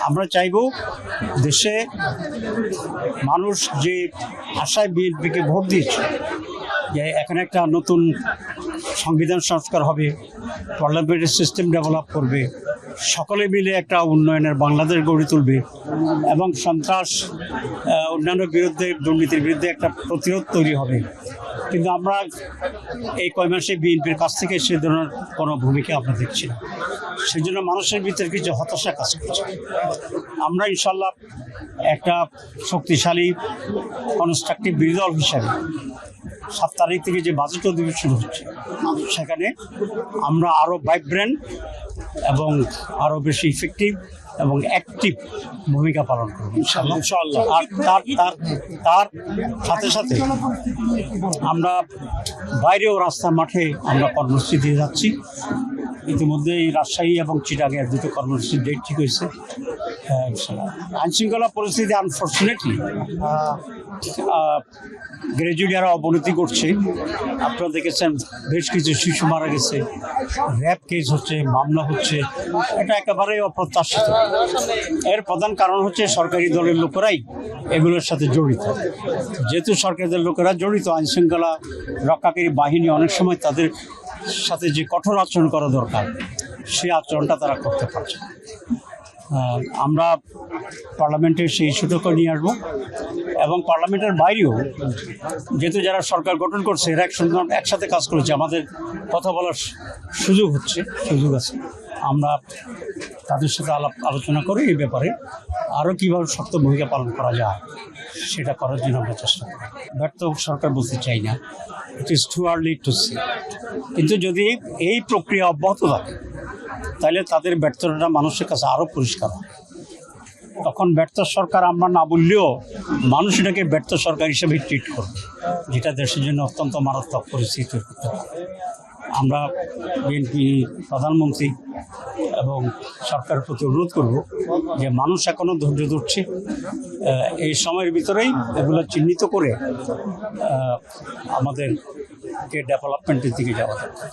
আমরা চাইব দেশে মানুষ যে আশায় বিএনপিকে ভোট দিয়েছে, যে এখানে একটা নতুন সংবিধান সংস্কার হবে, পার্লামেন্টারি সিস্টেম ডেভেলপ করবে, সকলে মিলে একটা উন্নয়নের বাংলাদেশ গড়ে তুলবে এবং সন্ত্রাস অন্যান্য বিরুদ্ধে দুর্নীতির বিরুদ্ধে একটা প্রতিরোধ তৈরি হবে। কিন্তু আমরা এই কয় মাসে বিএনপির কাছ থেকে সে ধরনের কোনো ভূমিকা আমরা দেখছি না। সেই জন্য মানুষের ভিতরে কিছু হতাশা কাজ করছে। আমরা ইনশাল্লাহ একটা শক্তিশালী কনস্ট্রাকটিভ বিরোধী দল হিসাবে 7 তারিখ থেকে যে বাজেট অধিবেশন হচ্ছে, সেখানে আমরা আরও ভাইব্রেন্ট এবং আরও বেশি ইফেক্টিভ এবং অ্যাক্টিভ ভূমিকা পালন করব ইনশাআল্লাহ। আর তার সাথে সাথে আমরা বাইরেও রাস্তার মাঠে আমরা কর্মসূচি দিয়ে যাচ্ছি। ইতিমধ্যেই রাজশাহী এবং চিটাগাংয়ের দুটো কর্মসূচির ডেট ঠিক হয়েছে। আইনশৃঙ্খলা পরিস্থিতি আনফর্চুনেটলি গ্র্যাজুয়ালি আরও অবনতি করছে। আপনারা দেখেছেন বেশ কিছু শিশু মারা গেছে, র্যাপ কেস হচ্ছে, মামলা হচ্ছে, এটা একেবারে অপ্রত্যাশিত। এর প্রধান কারণ হচ্ছে সরকারি দলের লোকেরাই এগুলোর সাথে জড়িত। যেহেতু সরকারি দলের লোকেরা জড়িত, আইনশৃঙ্খলা রক্ষাকারী বাহিনী অনেক সময় তাদের সাথে যে কঠোর আচরণ করা দরকার সেই আচরণটা তারা করতে পারছে। আমরা পার্লামেন্টে সেই ইস্যুটাকে নিয়ে আসবো এবং পার্লামেন্টের বাইরেও যেহেতু যারা সরকার গঠন করছে এরা একসাথে কাজ করেছে, আমাদের কথা বলার সুযোগ আছে। আমরা তাদের সাথে আলোচনা করে এই ব্যাপারে আরও কীভাবে শক্ত ভূমিকা পালন করা যায় সেটা করার জন্য আমরা চেষ্টা করি। ব্যর্থ সরকার বলতে চাই না, it is too early to say. কিন্তু যদি এই প্রক্রিয়া অব্যাহত থাকে তাহলে তাদের ব্যর্থতা মানুষের কাছে আরও পরিষ্কার হয়। তখন ব্যর্থ সরকার আমরা না বললেও মানুষ এটাকে ব্যর্থ সরকার হিসেবে ট্রিট করবে, যেটা দেশের জন্য অত্যন্ত মারাত্মক পরিস্থিতি তৈরি করতে পারে। আমরা বিএনপি প্রধানমন্ত্রী এবং সরকারের প্রতি অনুরোধ করব যে মানুষ এখনও ধৈর্য ধরছে, এই সময়ের ভিতরেই এগুলো চিহ্নিত করে আমাদেরকে ডেভেলপমেন্টের দিকে যাওয়া দরকার।